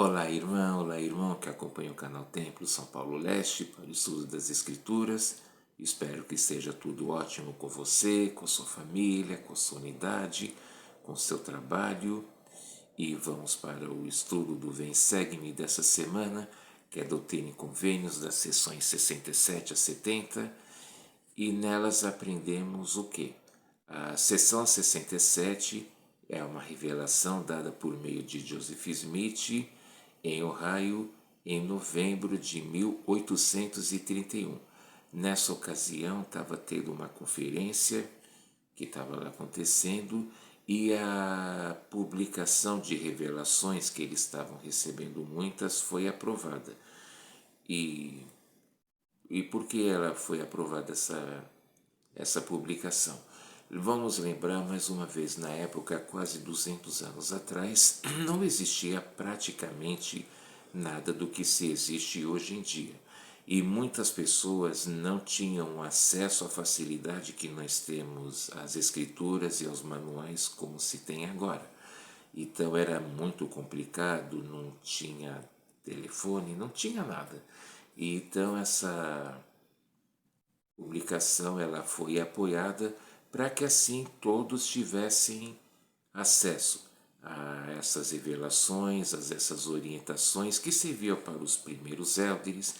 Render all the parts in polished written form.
Olá irmão que acompanha o canal Templo São Paulo Leste para o estudo das Escrituras. Espero que esteja tudo ótimo com você, com sua família, com sua unidade, com seu trabalho. E vamos para o estudo do Vem Segue-me dessa semana, que é Doutrina e Convênios das sessões 67 a 70. E nelas aprendemos o quê? A sessão 67 é uma revelação dada por meio de Joseph Smith em Ohio em novembro de 1831. Nessa ocasião estava tendo uma conferência que estava lá acontecendo e a publicação de revelações que eles estavam recebendo muitas foi aprovada. E por que ela foi aprovada essa publicação? Vamos lembrar mais uma vez, na época, quase 200 anos atrás, não existia praticamente nada do que se existe hoje em dia. E muitas pessoas não tinham acesso à facilidade que nós temos às escrituras e aos manuais como se tem agora. Então era muito complicado, não tinha telefone, não tinha nada. E então essa publicação ela foi apoiada para que assim todos tivessem acesso a essas revelações, a essas orientações que serviam para os primeiros élderes,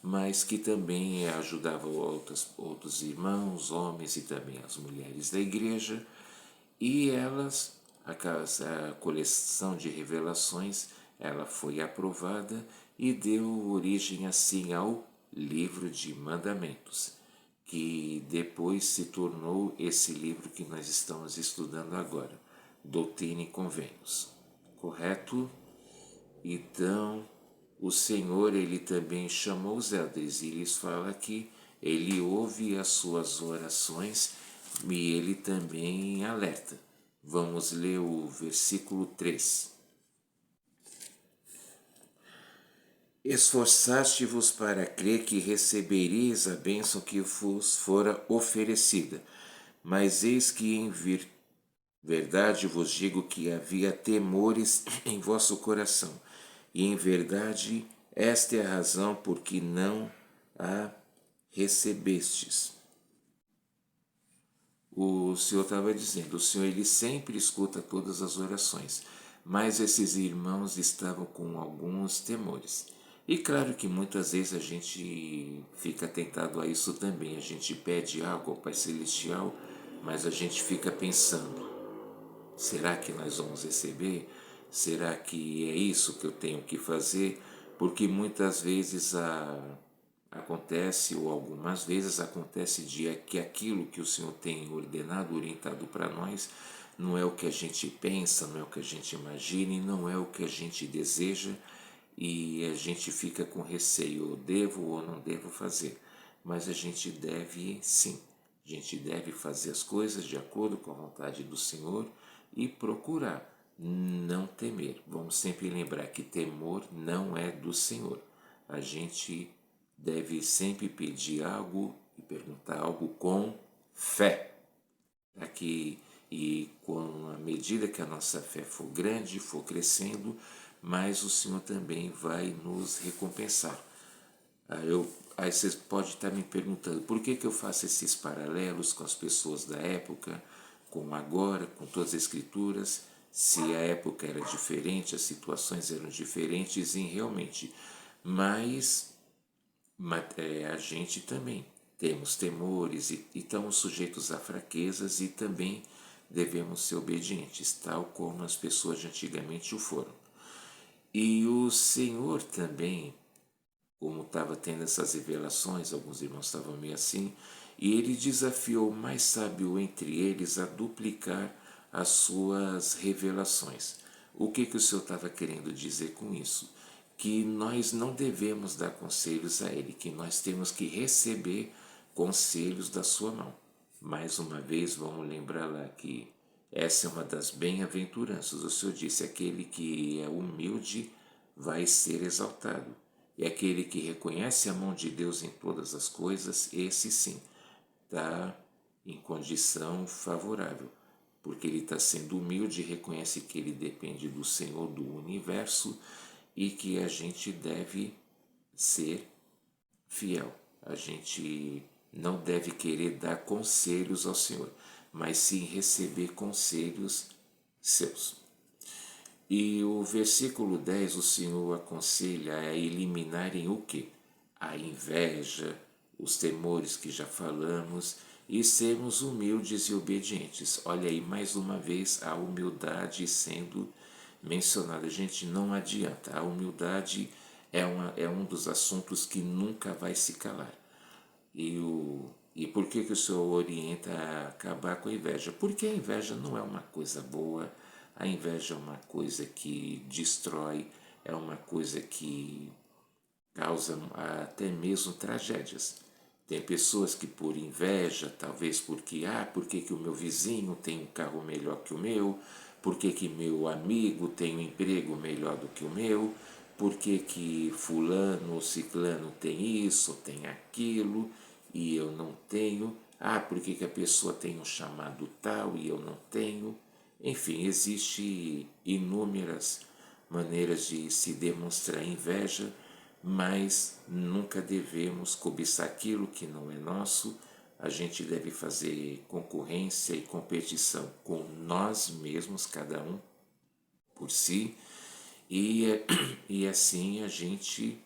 mas que também ajudavam outros irmãos, homens e também as mulheres da igreja, e a coleção de revelações, ela foi aprovada e deu origem assim ao livro de mandamentos, que depois se tornou esse livro que nós estamos estudando agora, Doutrina e Convênios. Correto? Então, o Senhor, ele também chamou os elders e lhes fala que ele ouve as suas orações e ele também alerta. Vamos ler o versículo 3. Esforçaste-vos para crer que recebereis a bênção que vos fora oferecida, mas eis que em verdade vos digo que havia temores em vosso coração, e em verdade esta é a razão por que não a recebestes. O Senhor estava dizendo, o Senhor ele sempre escuta todas as orações, mas esses irmãos estavam com alguns temores. E claro que muitas vezes a gente fica tentado a isso também, a gente pede algo ao Pai Celestial, mas a gente fica pensando, será que nós vamos receber? Será que é isso que eu tenho que fazer? Porque muitas vezes acontece, ou algumas vezes acontece que aquilo que o Senhor tem ordenado, orientado para nós, não é o que a gente pensa, não é o que a gente imagina e não é o que a gente deseja, e a gente fica com receio, ou devo ou não devo fazer. Mas a gente deve sim, a gente deve fazer as coisas de acordo com a vontade do Senhor e procurar não temer. Vamos sempre lembrar que temor não é do Senhor. A gente deve sempre pedir algo e perguntar algo com fé. Aqui, e com a medida que a nossa fé for grande, for crescendo, mais o Senhor também vai nos recompensar. Aí você pode estar me perguntando por que eu faço esses paralelos com as pessoas da época, com agora, com todas as escrituras, se a época era diferente, as situações eram diferentes, e realmente. Mas a gente também temos temores e estamos sujeitos a fraquezas e também devemos ser obedientes, tal como as pessoas de antigamente o foram. E o Senhor também, como estava tendo essas revelações, alguns irmãos estavam meio assim, e ele desafiou o mais sábio entre eles a duplicar as suas revelações. O que o Senhor estava querendo dizer com isso? Que nós não devemos dar conselhos a ele, que nós temos que receber conselhos da sua mão. Mais uma vez, vamos lembrar lá que essa é uma das bem-aventuranças. O Senhor disse, aquele que é humilde vai ser exaltado. E aquele que reconhece a mão de Deus em todas as coisas, esse sim, está em condição favorável, porque ele está sendo humilde e reconhece que ele depende do Senhor do universo e que a gente deve ser fiel. A gente não deve querer dar conselhos ao Senhor, mas sim receber conselhos seus. E o versículo 10, o Senhor aconselha a eliminarem o quê? A inveja, os temores que já falamos, e sermos humildes e obedientes. Olha aí, mais uma vez, a humildade sendo mencionada. Gente, não adianta. A humildade é um dos assuntos que nunca vai se calar. E por que o Senhor orienta a acabar com a inveja? Porque a inveja não é uma coisa boa, a inveja é uma coisa que destrói, é uma coisa que causa até mesmo tragédias. Tem pessoas que por inveja, talvez porque, por que o meu vizinho tem um carro melhor que o meu, por que meu amigo tem um emprego melhor do que o meu, por que fulano ou ciclano tem isso, tem aquilo, e eu não tenho, por que a pessoa tem um chamado tal e eu não tenho. Enfim, existe inúmeras maneiras de se demonstrar inveja, mas nunca devemos cobiçar aquilo que não é nosso. A gente deve fazer concorrência e competição com nós mesmos, cada um por si, e, e assim a gente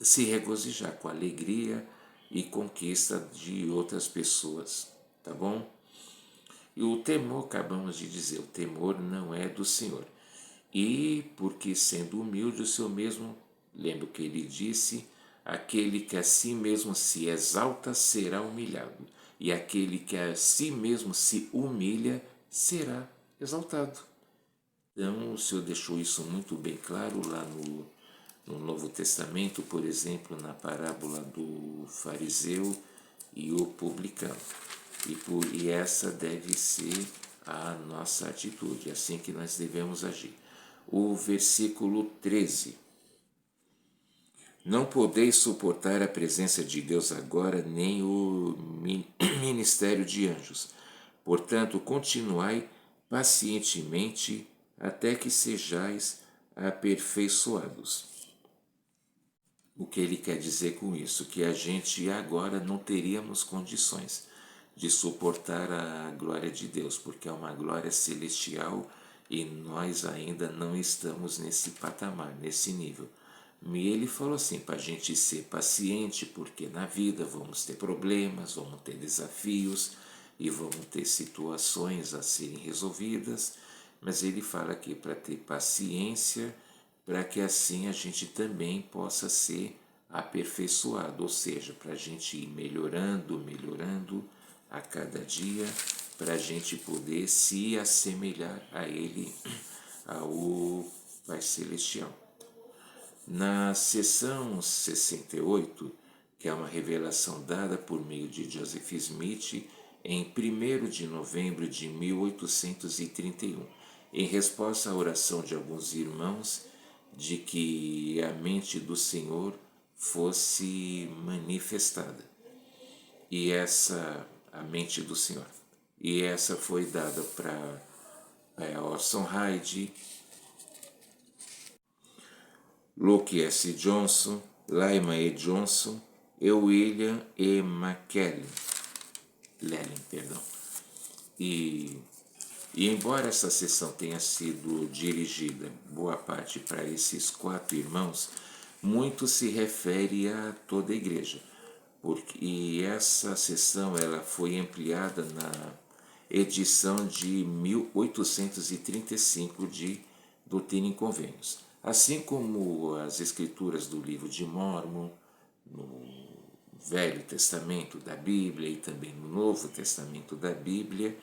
se regozijar com a alegria e conquista de outras pessoas, tá bom? E o temor, acabamos de dizer, o temor não é do Senhor. E porque sendo humilde o Senhor mesmo, lembra que ele disse, aquele que a si mesmo se exalta será humilhado, e aquele que a si mesmo se humilha será exaltado. Então o Senhor deixou isso muito bem claro lá no Novo Testamento, por exemplo, na parábola do fariseu e o publicano. E essa deve ser a nossa atitude, assim que nós devemos agir. O versículo 13. Não podeis suportar a presença de Deus agora, nem o ministério de anjos. Portanto, continuai pacientemente até que sejais aperfeiçoados. O que ele quer dizer com isso? Que a gente agora não teríamos condições de suportar a glória de Deus, porque é uma glória celestial e nós ainda não estamos nesse patamar, nesse nível. E ele falou assim, para a gente ser paciente, porque na vida vamos ter problemas, vamos ter desafios e vamos ter situações a serem resolvidas, mas ele fala aqui para ter paciência, para que assim a gente também possa ser aperfeiçoado, ou seja, para a gente ir melhorando, melhorando a cada dia, para a gente poder se assemelhar a Ele, ao Pai Celestial. Na seção 68, que é uma revelação dada por meio de Joseph Smith em 1º de novembro de 1831, em resposta à oração de alguns irmãos de que a mente do Senhor fosse manifestada. E a mente do Senhor. E essa foi dada para Orson Hyde, Luke S. Johnson, Lyman E. Johnson e William E. McLellan. E embora essa sessão tenha sido dirigida, boa parte, para esses 4 irmãos, muito se refere a toda a igreja. E essa sessão ela foi ampliada na edição de 1835 de Doutrina e Convênios. Assim como as escrituras do livro de Mórmon, no Velho Testamento da Bíblia e também no Novo Testamento da Bíblia,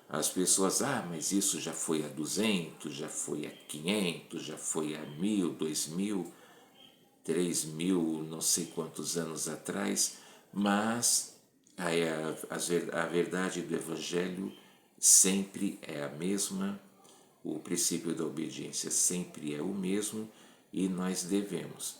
as pessoas, mas isso já foi a 200, já foi a 500, já foi a 1000, 2000, 3000, não sei quantos anos atrás, mas a verdade do Evangelho sempre é a mesma, o princípio da obediência sempre é o mesmo e nós devemos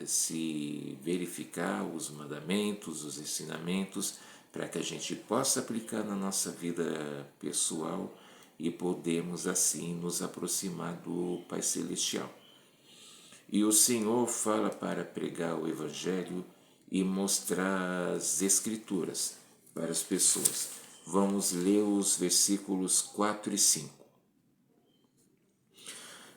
se verificar os mandamentos, os ensinamentos, para que a gente possa aplicar na nossa vida pessoal e podemos assim nos aproximar do Pai Celestial. E o Senhor fala para pregar o Evangelho e mostrar as Escrituras para as pessoas. Vamos ler os versículos 4 e 5.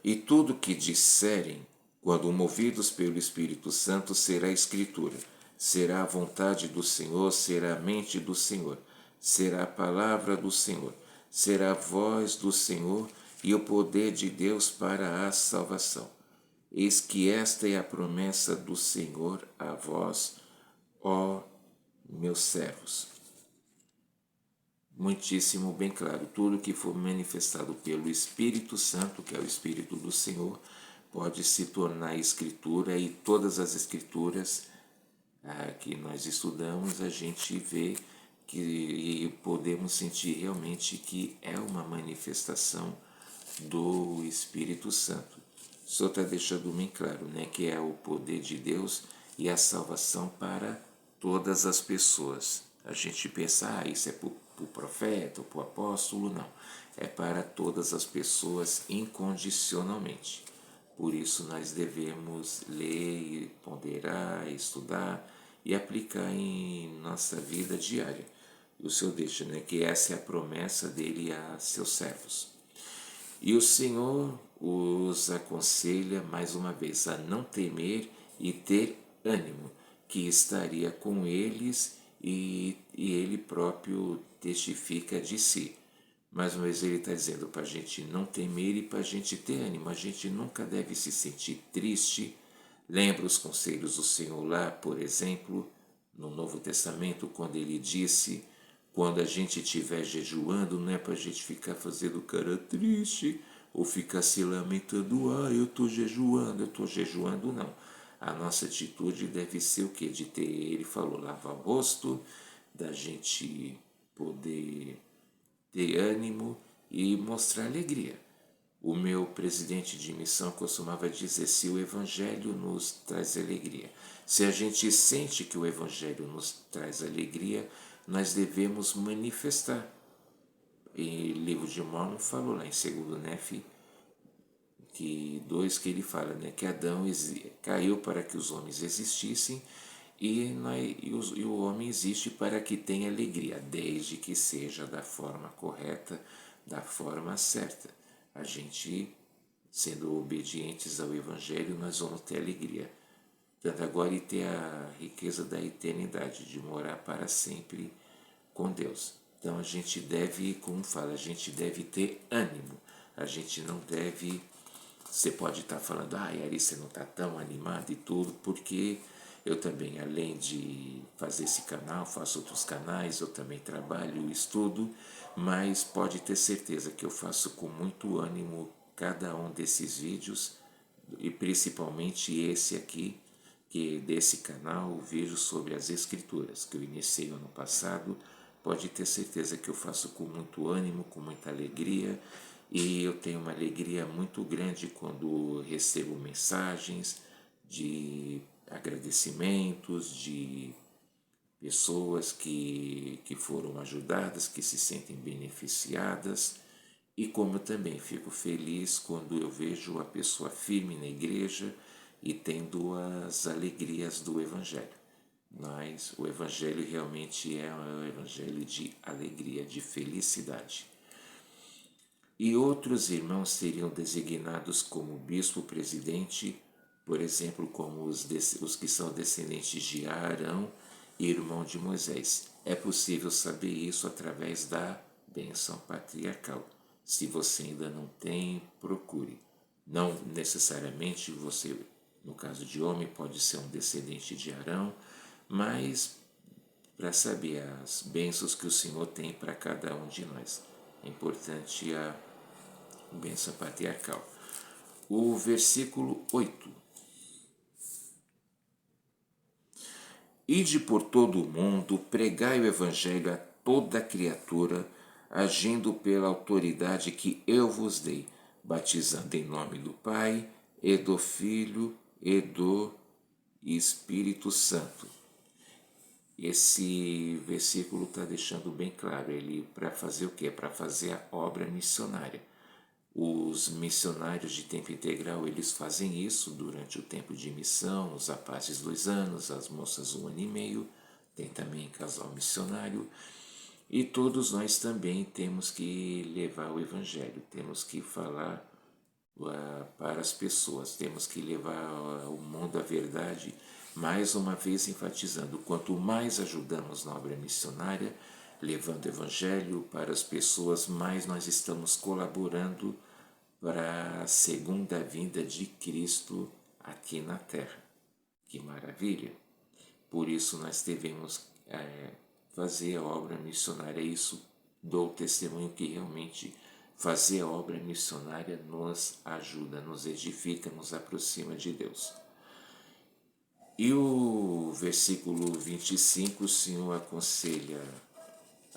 E tudo que disserem, quando movidos pelo Espírito Santo, será Escritura, será a vontade do Senhor, será a mente do Senhor, será a palavra do Senhor, será a voz do Senhor e o poder de Deus para a salvação. Eis que esta é a promessa do Senhor a vós, ó meus servos. Muitíssimo bem claro, tudo que for manifestado pelo Espírito Santo, que é o Espírito do Senhor, pode se tornar Escritura, e todas as Escrituras que nós estudamos, a gente vê que e podemos sentir realmente que é uma manifestação do Espírito Santo. Só está deixando bem claro, né, que é o poder de Deus e a salvação para todas as pessoas. A gente pensa, isso é para o profeta, para o apóstolo, não. É para todas as pessoas incondicionalmente. Por isso nós devemos ler, ponderar, estudar e aplicar em nossa vida diária. O Senhor deixa, né, que essa é a promessa dele a seus servos. E o Senhor os aconselha mais uma vez a não temer e ter ânimo, que estaria com eles e ele próprio testifica de si. Mais uma vez ele está dizendo para a gente não temer e para a gente ter ânimo. A gente nunca deve se sentir triste. Lembra os conselhos do Senhor lá, por exemplo, no Novo Testamento, quando ele disse: quando a gente estiver jejuando, não é para a gente ficar fazendo cara triste ou ficar se lamentando, eu estou jejuando, não. A nossa atitude deve ser o quê? De ter, ele falou, lavar o rosto, da gente poder ter ânimo e mostrar alegria. O meu presidente de missão costumava dizer: se o Evangelho nos traz alegria, se a gente sente que o Evangelho nos traz alegria, nós devemos manifestar. E o livro de Mormon falou lá em 2 Nefe, que ele fala, né, que Adão caiu para que os homens existissem e o homem existe para que tenha alegria, desde que seja da forma correta, da forma certa. A gente, sendo obedientes ao Evangelho, nós vamos ter alegria. Tanto agora e ter a riqueza da eternidade, de morar para sempre com Deus. Então a gente deve, como fala, a gente deve ter ânimo. A gente não deve... Você pode estar falando, Ari, você não está tão animado e tudo, porque eu também, além de fazer esse canal, faço outros canais, eu também trabalho, estudo, mas pode ter certeza que eu faço com muito ânimo cada um desses vídeos, e principalmente esse aqui, que desse canal, o vídeo sobre as Escrituras, que eu iniciei ano passado. Pode ter certeza que eu faço com muito ânimo, com muita alegria, e eu tenho uma alegria muito grande quando recebo mensagens de agradecimentos, de pessoas que foram ajudadas, que se sentem beneficiadas, e como eu também fico feliz quando eu vejo a pessoa firme na igreja e tendo as alegrias do Evangelho. Mas o Evangelho realmente é um Evangelho de alegria, de felicidade. E outros irmãos seriam designados como bispo-presidente, por exemplo, como os que são descendentes de Arão e irmão de Moisés. É possível saber isso através da bênção patriarcal. Se você ainda não tem, procure. Não necessariamente você, no caso de homem, pode ser um descendente de Arão, mas para saber as bênçãos que o Senhor tem para cada um de nós. É importante a bênção patriarcal. O versículo 8. Ide por todo o mundo, pregai o Evangelho a toda criatura, agindo pela autoridade que eu vos dei, batizando em nome do Pai, e do Filho, e do Espírito Santo. Esse versículo está deixando bem claro, ele para fazer o quê? Para fazer a obra missionária. Os missionários de tempo integral, eles fazem isso durante o tempo de missão, os rapazes 2 anos, as moças 1 ano e meio, tem também casal missionário. E todos nós também temos que levar o Evangelho, temos que falar para as pessoas, temos que levar ao mundo a verdade, mais uma vez enfatizando, quanto mais ajudamos na obra missionária, levando o Evangelho para as pessoas, mais nós estamos colaborando para a segunda vinda de Cristo aqui na Terra. Que maravilha! Por isso nós devemos fazer a obra missionária. Isso dou testemunho que realmente fazer a obra missionária nos ajuda, nos edifica, nos aproxima de Deus. E o versículo 25 o Senhor aconselha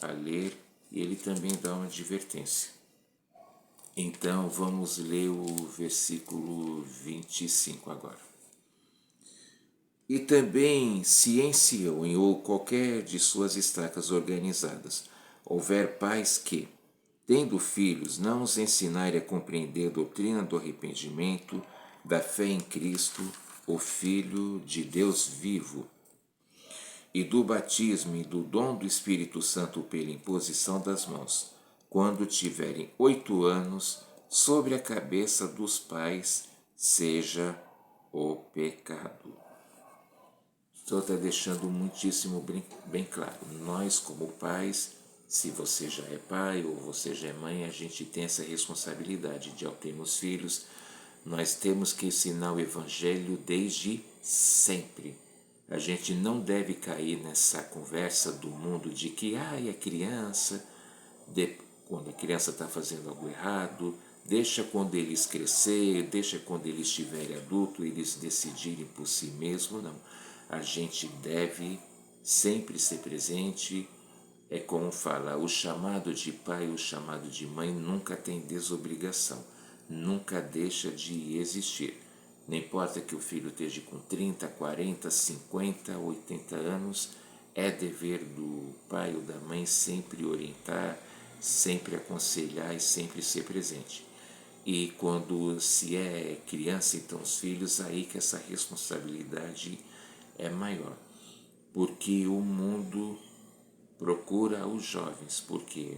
a ler e ele também dá uma advertência. Então vamos ler o versículo 25 agora. E também, se em Sião ou qualquer de suas estacas organizadas houver pais que, tendo filhos, não os ensinarem a compreender a doutrina do arrependimento, da fé em Cristo, o Filho de Deus vivo, e do batismo e do dom do Espírito Santo pela imposição das mãos, quando tiverem 8 anos, sobre a cabeça dos pais seja o pecado. O Senhor está deixando muitíssimo bem claro. Nós, como pais, se você já é pai ou você já é mãe, a gente tem essa responsabilidade de, ao termos filhos, nós temos que ensinar o Evangelho desde sempre. A gente não deve cair nessa conversa do mundo de que, é criança, quando a criança está fazendo algo errado, deixa quando eles crescer, deixa quando eles estiverem adultos, eles decidirem por si mesmos, não. A gente deve sempre ser presente. É como fala, o chamado de pai, o chamado de mãe nunca tem desobrigação, nunca deixa de existir. Não importa que o filho esteja com 30, 40, 50, 80 anos, é dever do pai ou da mãe sempre orientar, sempre aconselhar e sempre ser presente. E quando se é criança, então os filhos, aí que essa responsabilidade é maior, porque o mundo procura os jovens, porque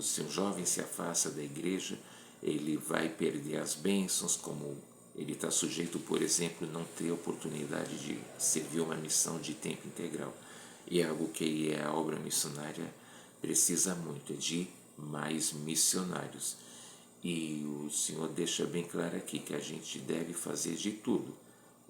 se um jovem se afasta da igreja, ele vai perder as bênçãos, como ele está sujeito, por exemplo, não ter oportunidade de servir uma missão de tempo integral. E é algo que a obra missionária precisa muito, de mais missionários. E o Senhor deixa bem claro aqui que a gente deve fazer de tudo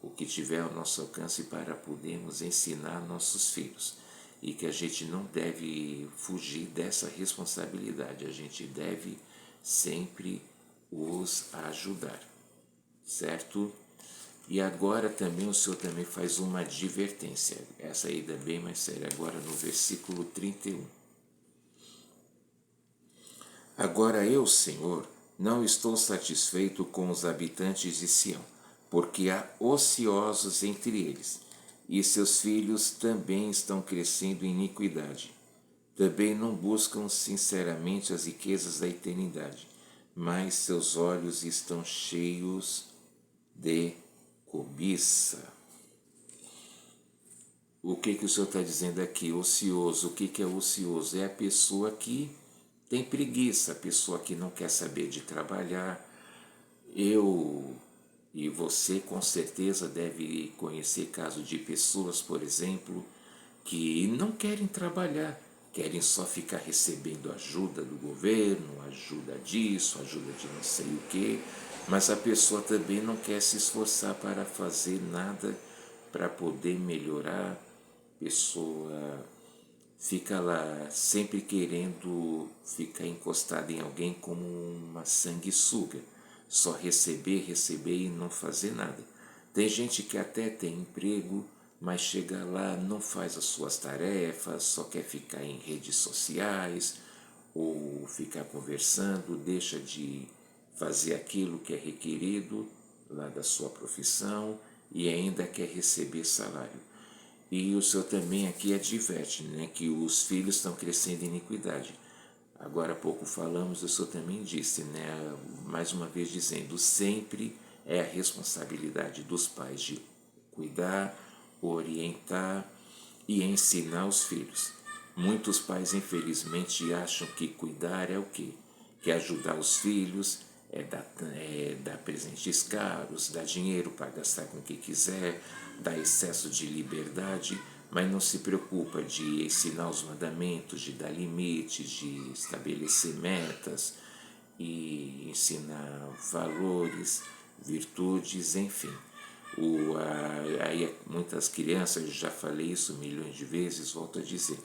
o que tiver ao nosso alcance para podermos ensinar nossos filhos. E que a gente não deve fugir dessa responsabilidade, a gente deve sempre os ajudar, certo? E agora também o Senhor também faz uma advertência, essa aí é bem mais séria, agora no versículo 31. Agora eu, Senhor, não estou satisfeito com os habitantes de Sião, porque há ociosos entre eles, e seus filhos também estão crescendo em iniquidade. Também não buscam sinceramente as riquezas da eternidade, mas seus olhos estão cheios de cobiça. O que o Senhor está dizendo aqui? Ocioso. O que é ocioso? É a pessoa que tem preguiça, a pessoa que não quer saber de trabalhar. Eu e você com certeza deve conhecer casos de pessoas, por exemplo, que não querem trabalhar, querem só ficar recebendo ajuda do governo, ajuda disso, ajuda de não sei o quê, mas a pessoa também não quer se esforçar para fazer nada para poder melhorar. A pessoa fica lá sempre querendo ficar encostada em alguém como uma sanguessuga, só receber, receber e não fazer nada. Tem gente que até tem emprego, mas chega lá, não faz as suas tarefas, só quer ficar em redes sociais ou ficar conversando, deixa de fazer aquilo que é requerido lá da sua profissão e ainda quer receber salário. E o Senhor também aqui adverte, que os filhos estão crescendo em iniquidade. Agora há pouco falamos, o senhor também disse, né, mais uma vez dizendo, sempre é a responsabilidade dos pais de cuidar, orientar e ensinar os filhos. Muitos pais, infelizmente, acham que cuidar é o quê? Que é ajudar os filhos, dar presentes caros, dar dinheiro para gastar com o que quiser, dar excesso de liberdade, mas não se preocupa de ensinar os mandamentos, de dar limites, de estabelecer metas e ensinar valores, virtudes, enfim. Aí muitas crianças, já falei isso milhões de vezes, volto a dizer,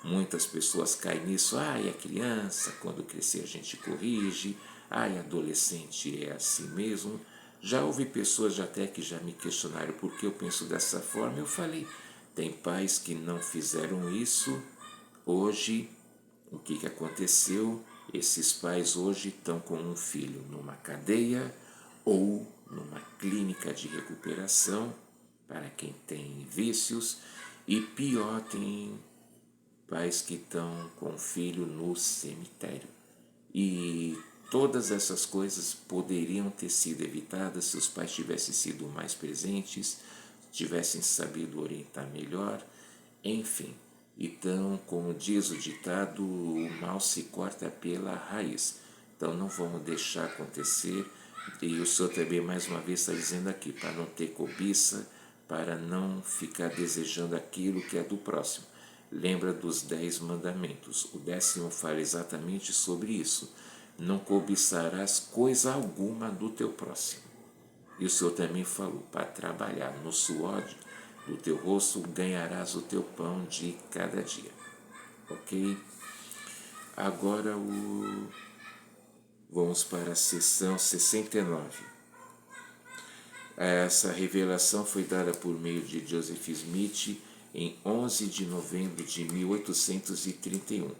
muitas pessoas caem nisso, a criança, quando crescer a gente corrige, adolescente é assim mesmo. Já houve pessoas até que já me questionaram por que eu penso dessa forma, eu falei, tem pais que não fizeram isso, hoje, o que aconteceu? Esses pais hoje estão com um filho numa cadeia ou numa clínica de recuperação para quem tem vícios, e pior, tem pais que estão com o filho no cemitério. E todas essas coisas poderiam ter sido evitadas se os pais tivessem sido mais presentes, tivessem sabido orientar melhor, enfim. Então, como diz o ditado, o mal se corta pela raiz. Então, não vamos deixar acontecer. E o senhor também, mais uma vez, está dizendo aqui, para não ter cobiça, para não ficar desejando aquilo que é do próximo. Lembra dos 10 mandamentos. O 10º fala exatamente sobre isso. Não cobiçarás coisa alguma do teu próximo. E o Senhor também falou, para trabalhar no suor do teu rosto ganharás o teu pão de cada dia. Ok? Agora vamos para a sessão 69. Essa revelação foi dada por meio de Joseph Smith em 11 de novembro de 1831.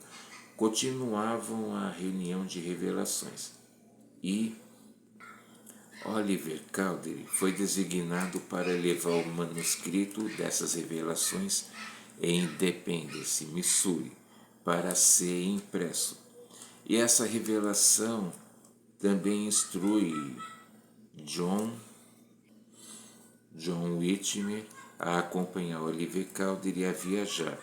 Continuavam a reunião de revelações e Oliver Cowdery foi designado para levar o manuscrito dessas revelações em Independence, Missouri, para ser impresso. E essa revelação também instrui John Whitmer a acompanhar Oliver Cowdery a viajar.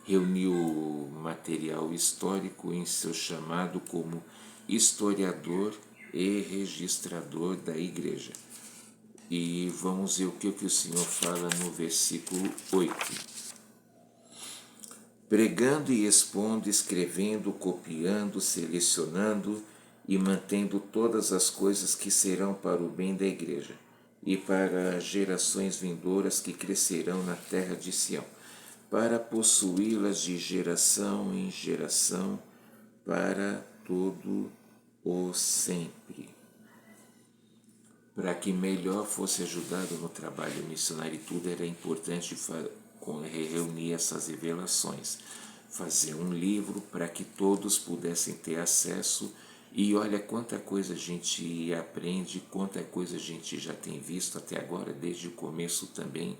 Reuniu material histórico em seu chamado como historiador e registrador da igreja. E vamos ver o que o Senhor fala no versículo 8. Pregando e expondo, escrevendo, copiando, selecionando e mantendo todas as coisas que serão para o bem da igreja e para gerações vindouras que crescerão na terra de Sião, para possuí-las de geração em geração, para todo o sempre. Para que melhor fosse ajudado no trabalho missionário e tudo, era importante reunir essas revelações, fazer um livro para que todos pudessem ter acesso. E olha quanta coisa a gente aprende, quanta coisa a gente já tem visto até agora, desde o começo também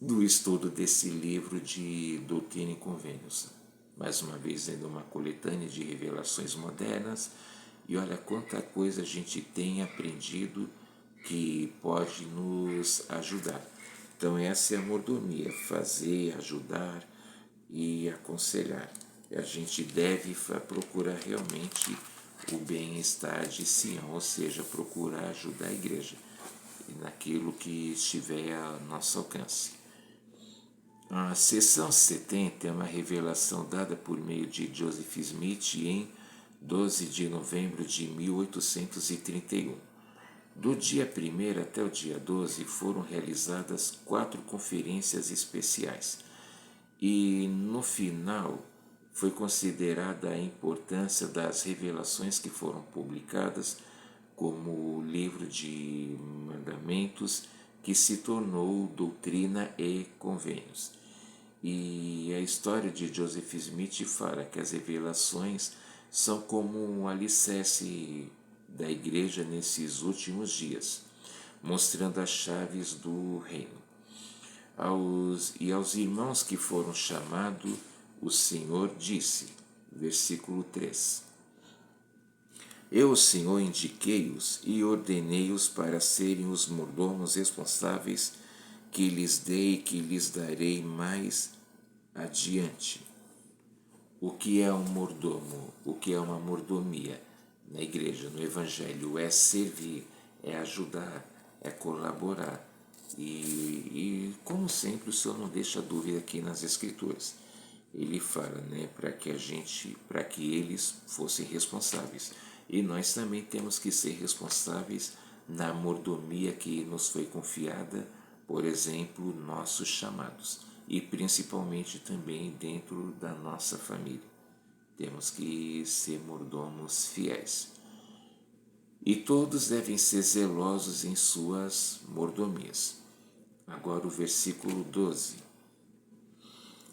do estudo desse livro de Doutrina e Convênios. Mais uma vez, ainda uma coletânea de revelações modernas, e olha quanta coisa a gente tem aprendido que pode nos ajudar. Então essa é a mordomia, fazer, ajudar e aconselhar. A gente deve procurar realmente o bem-estar de Sião, ou seja, procurar ajudar a igreja naquilo que estiver a nosso alcance. A seção 70 é uma revelação dada por meio de Joseph Smith em 12 de novembro de 1831. Do dia 1º até o dia 12 foram realizadas 4 conferências especiais e no final foi considerada a importância das revelações que foram publicadas como o livro de mandamentos que se tornou Doutrina e Convênios. E a história de Joseph Smith fala que as revelações são como um alicerce da igreja nesses últimos dias, mostrando as chaves do reino. Aos irmãos que foram chamados, o Senhor disse, versículo 3. Eu, Senhor, indiquei-os e ordenei-os para serem os mordomos responsáveis que lhes dei e que lhes darei mais adiante. O que é um mordomo? O que é uma mordomia? Na igreja, no Evangelho, é servir, é ajudar, é colaborar. E como sempre, o Senhor não deixa dúvida aqui nas Escrituras. Ele fala, né, para que eles fossem responsáveis. E nós também temos que ser responsáveis na mordomia que nos foi confiada, por exemplo, nossos chamados. E principalmente também dentro da nossa família. Temos que ser mordomos fiéis. E todos devem ser zelosos em suas mordomias. Agora o versículo 12.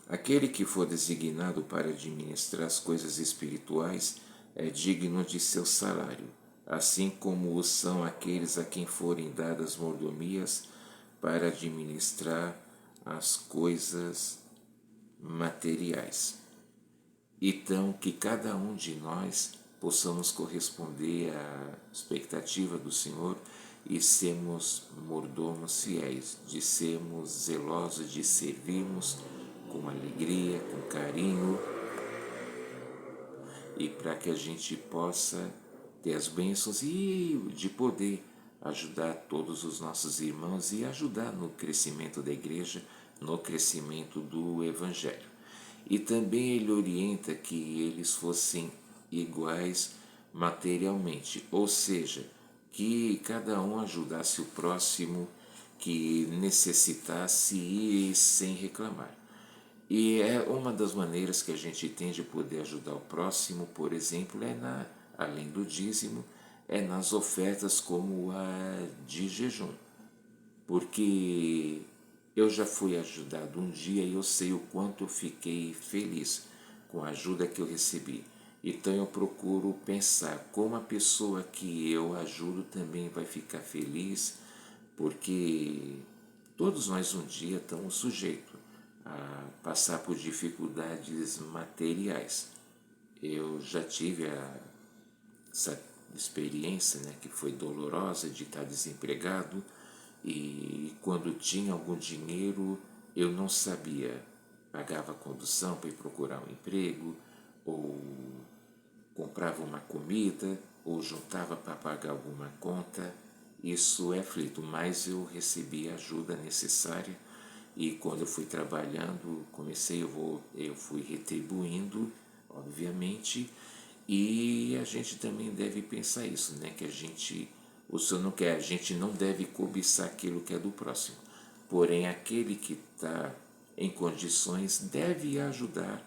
Aquele que for designado para administrar as coisas espirituais é digno de seu salário, assim como o são aqueles a quem forem dadas mordomias para administrar as coisas materiais. Então, que cada um de nós possamos corresponder à expectativa do Senhor e sermos mordomos fiéis, de sermos zelosos, de servirmos com alegria, com carinho, e para que a gente possa ter as bênçãos e de poder ajudar todos os nossos irmãos e ajudar no crescimento da igreja, no crescimento do Evangelho. E também ele orienta que eles fossem iguais materialmente, ou seja, que cada um ajudasse o próximo que necessitasse e sem reclamar. E é uma das maneiras que a gente tem de poder ajudar o próximo, por exemplo, além do dízimo, é nas ofertas como a de jejum. Porque eu já fui ajudado um dia e eu sei o quanto eu fiquei feliz com a ajuda que eu recebi. Então eu procuro pensar como a pessoa que eu ajudo também vai ficar feliz, porque todos nós um dia estamos sujeitos a passar por dificuldades materiais. Eu já tive essa experiência, né, que foi dolorosa, de estar desempregado, e quando tinha algum dinheiro eu não sabia, pagava a condução para ir procurar um emprego, ou comprava uma comida, ou juntava para pagar alguma conta. Isso é aflito, mas eu recebi a ajuda necessária e quando eu fui trabalhando, eu fui retribuindo, obviamente, e a gente também deve pensar isso, né? Que o Senhor não quer, a gente não deve cobiçar aquilo que é do próximo. Porém, aquele que está em condições deve ajudar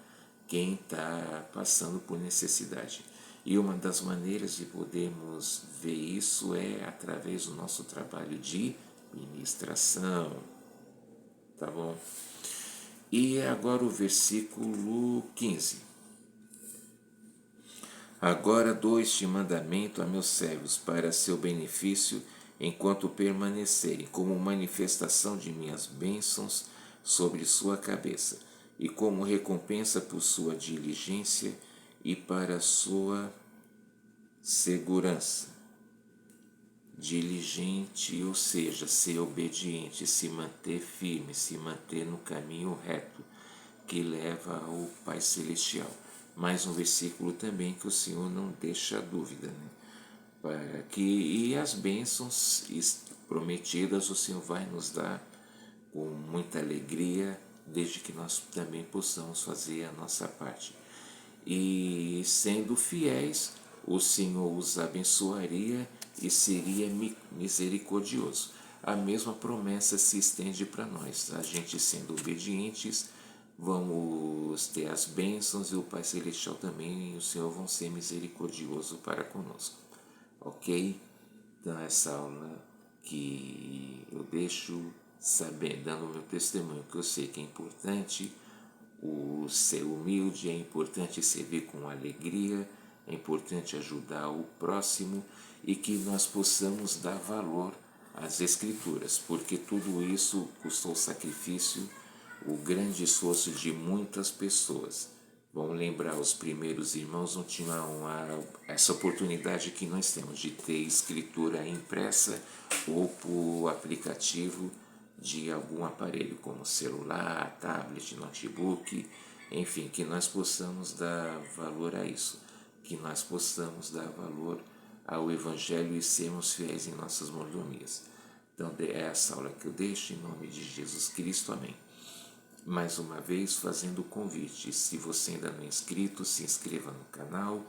quem está passando por necessidade. E uma das maneiras de podermos ver isso é através do nosso trabalho de ministração, tá bom? E agora o versículo 15. Agora dou este mandamento a meus servos para seu benefício, enquanto permanecerem, como manifestação de minhas bênçãos sobre sua cabeça, e como recompensa por sua diligência e para sua segurança. Diligente, ou seja, ser obediente, se manter firme, se manter no caminho reto que leva ao Pai Celestial. Mais um versículo também que o Senhor não deixa dúvida, né? Para que, e as bênçãos prometidas o Senhor vai nos dar com muita alegria, desde que nós também possamos fazer a nossa parte. E sendo fiéis, o Senhor os abençoaria e seria misericordioso. A mesma promessa se estende para nós. A gente sendo obedientes, vamos ter as bênçãos e o Pai Celestial também e o Senhor vão ser misericordioso para conosco. Ok? Então essa aula que eu deixo saber, dando o meu testemunho, que eu sei que é importante o ser humilde, é importante servir com alegria, é importante ajudar o próximo e que nós possamos dar valor às Escrituras, porque tudo isso custou sacrifício, o grande esforço de muitas pessoas. Vamos lembrar, os primeiros irmãos não tinham essa oportunidade que nós temos de ter escritura impressa ou por aplicativo de algum aparelho, como celular, tablet, notebook, enfim, que nós possamos dar valor a isso, que nós possamos dar valor ao Evangelho e sermos fiéis em nossas mordomias. Então, é essa aula que eu deixo, em nome de Jesus Cristo. Amém. Mais uma vez, fazendo o convite, se você ainda não é inscrito, se inscreva no canal,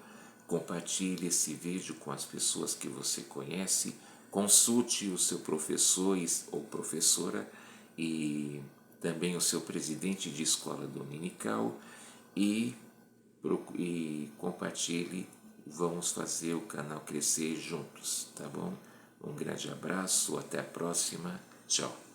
compartilhe esse vídeo com as pessoas que você conhece, consulte o seu professor ou professora e também o seu presidente de escola dominical e compartilhe. Vamos fazer o canal crescer juntos, tá bom? Um grande abraço, até a próxima, tchau.